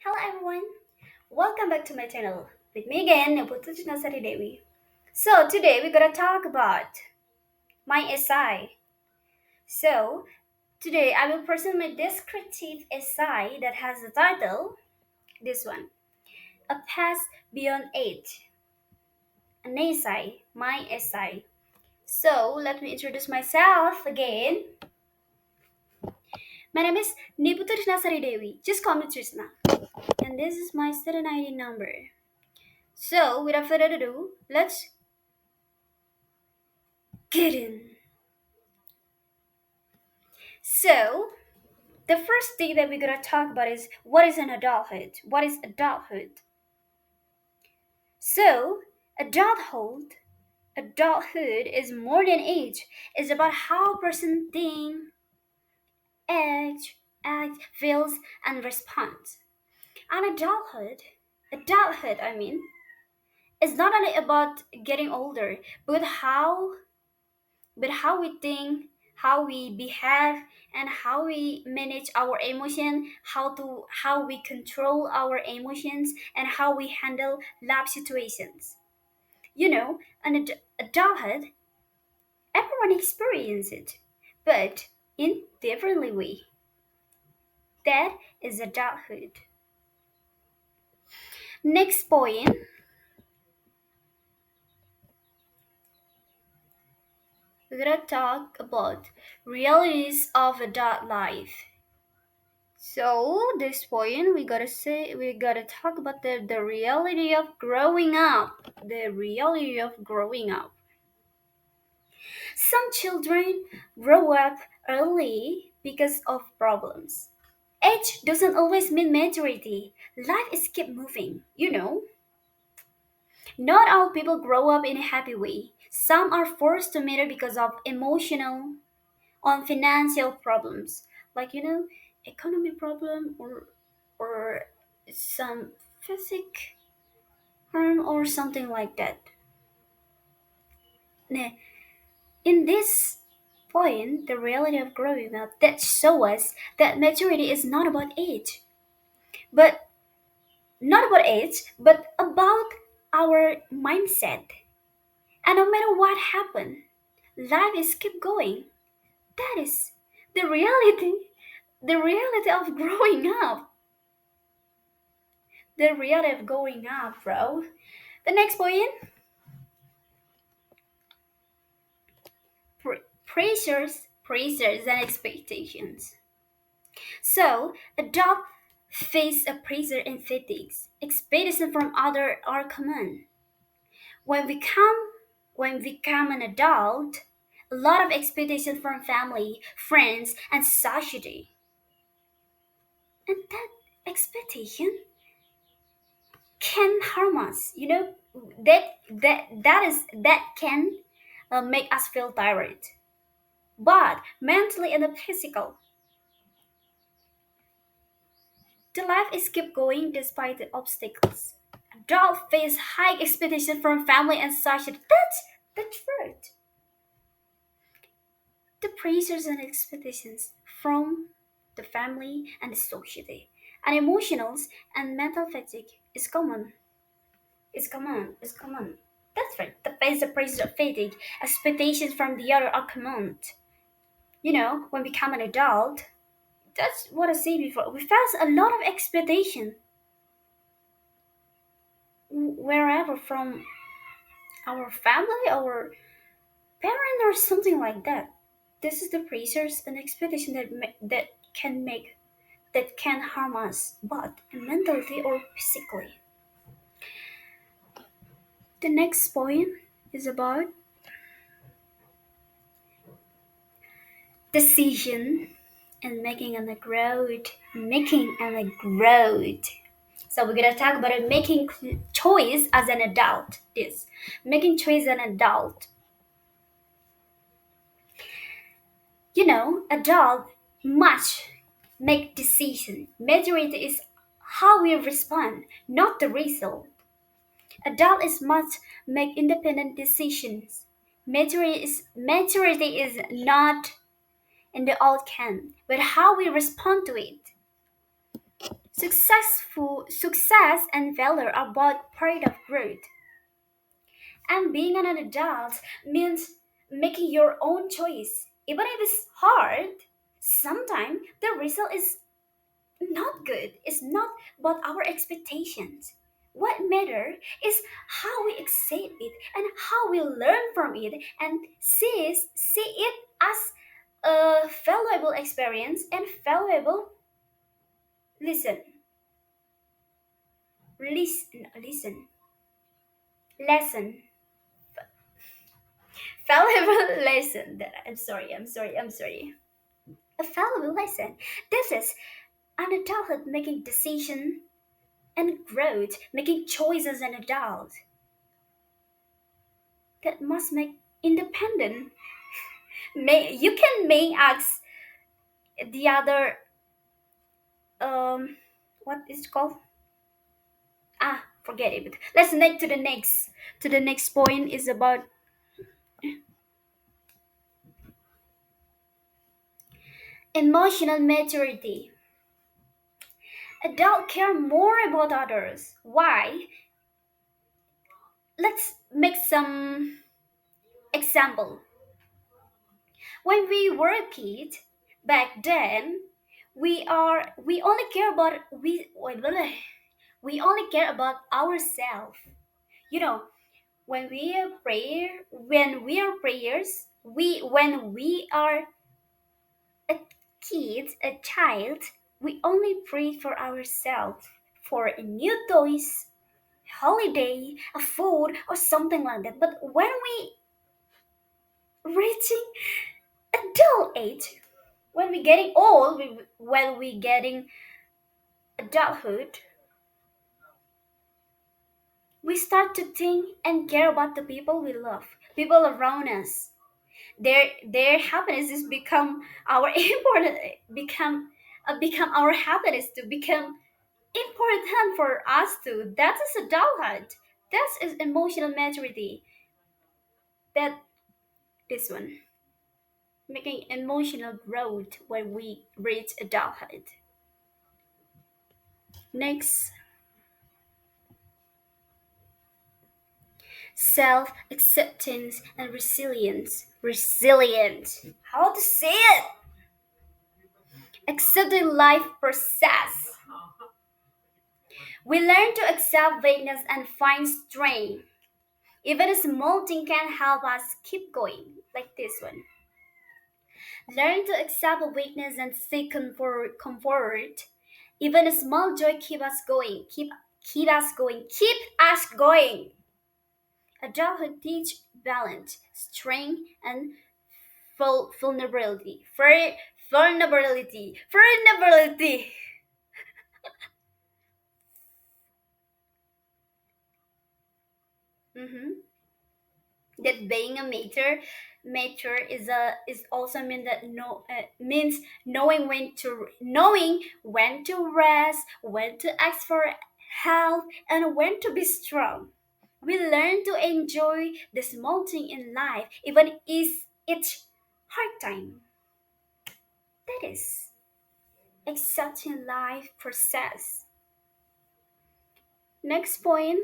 Hello everyone, welcome back to my channel. With me again, Putu, Sari, Dewi. So today we're gonna talk about my essay. So today I will present my descriptive essay that has the title, this one, A Path Beyond Age. An essay, my essay. So let me introduce myself again. My name is Niputu Sari Dewi. Just call me Trisna. And this is my student ID number. So without further ado, let's get in. So, the first thing that we're gonna talk about is what is an adulthood? What is adulthood? So, adulthood, adulthood is more than age. It's about how a person thinks, acts, feels, and responds. And adulthood, I mean, is not only about getting older, but how we think, how we behave, and how we manage our emotion, how we control our emotions, and how we handle life situations. Adulthood, everyone experiences it, but in differently way. That is adulthood. Next point, we're gonna talk about realities of adult life. So this point we gotta talk about the reality of growing up. The reality of growing up. Some children grow up early because of problems. Age doesn't always mean maturity. Life is keep moving. Not all people grow up in a happy way. Some are forced to mature because of emotional on financial problems, like economy problem or some physic harm or something like that. Now, in this point, the reality of growing up that show us that maturity is not about age, but not about age, but about our mindset. And no matter what happened, life is keep going. That is the reality, the reality of growing up. The reality of growing up, bro. The next point, pressures and expectations. So, adult face a pressure and fatigues. Expectations from other are common. When we come when we become an adult, a lot of expectations from family, friends, and society. And that expectation can harm us. That can make us feel tired. But mentally and physical, the life is keep going despite the obstacles. Adults face high expectations from family and society. That's the truth. The pressures and expectations from the family and the society. And emotionals and mental fatigue is common. It's common. That's right. The pressure of fatigue, expectations from the other are common. When we become an adult, that's what I said before. We face a lot of expectation wherever from our family, our parent, or something like that. This is the pressures and expectation that can harm us, but mentally or physically. The next point is about decision and making and a growth. So we're gonna talk about it, making choice as an adult. This making choice as an adult. Adult must make decision. Maturity is how we respond, not the result. Adult is must make independent decisions. Maturity is not in the outcome, but how we respond to it. Success and failure are both part of growth. And being an adult means making your own choice. Even if it's hard, sometimes the result is not good. It's not about our expectations. What matters is how we accept it and how we learn from it and see it as a valuable experience and valuable listen listen lesson valuable lesson that I'm sorry a valuable lesson. This is an adulthood making decision and growth, making choices an adult that must make independent. You can may ask the other what is it called? Forget it. Let's next to the next point is about emotional maturity. Adults care more about others. Why? Let's make some example. When we were a kid, back then, we only care about we only care about ourselves. You know, when we are prayers, we when we are a a child, we only pray for ourselves, for a new toys, holiday, a food, or something like that. But when we reaching adult age, when we getting old, when we getting adulthood, we start to think and care about the people we love, people around us. Their happiness is become our important become our happiness to become important for us too. That is adulthood. That is emotional maturity. That this one making emotional growth when we reach adulthood. Next, self acceptance and resilience. Resilience. How to say it? Accepting life process. We learn to accept weakness and find strength. Even a small thing can help us keep going, like this one. Learn to accept a weakness and seek comfort. Even a small joy keep us going. Keep us going. Keep us going. Adulthood teach balance, strength, and vulnerability. Vulnerability. Vulnerability. Mm-hmm. That being a mature is also mean that means knowing when to rest, when to ask for help, and when to be strong. We learn to enjoy the small thing in life, even if it's hard time. That is accepting life process. Next point,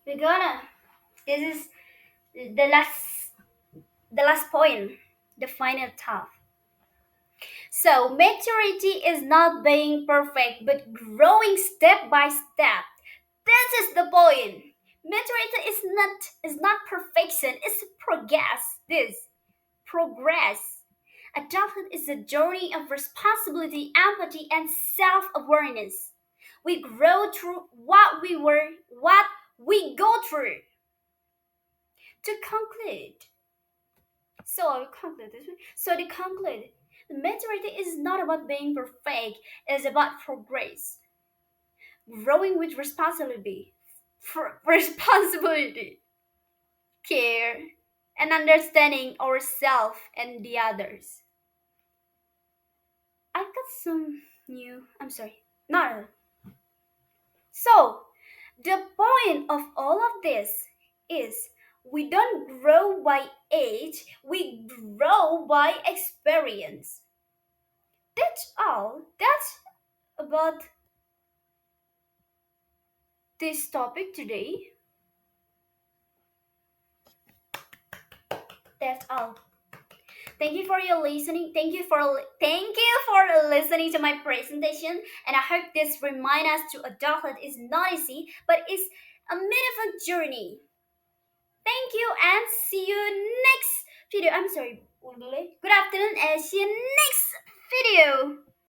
we're gonna. This is the last point, the final thought. So, maturity is not being perfect, but growing step by step. This is the point. Maturity is not perfection, it's progress. This progress. Adulthood is a journey of responsibility, empathy, and self-awareness. We grow through what we go through. To conclude, so I will conclude this one. So to conclude, maturity is not about being perfect, it's about progress. Growing with responsibility. Responsibility, care, and understanding ourselves and the others. I've got some new I'm sorry. Not so the point of all of this is We don't grow by age, we grow by experience. That's all. That's about this topic today. That's all. Thank you for your listening. Thank you for listening to my presentation. And I hope this reminds us to adulthood is not easy, but it's a meaningful journey. Thank you and see you next video. I'm sorry. Good afternoon and see you next video.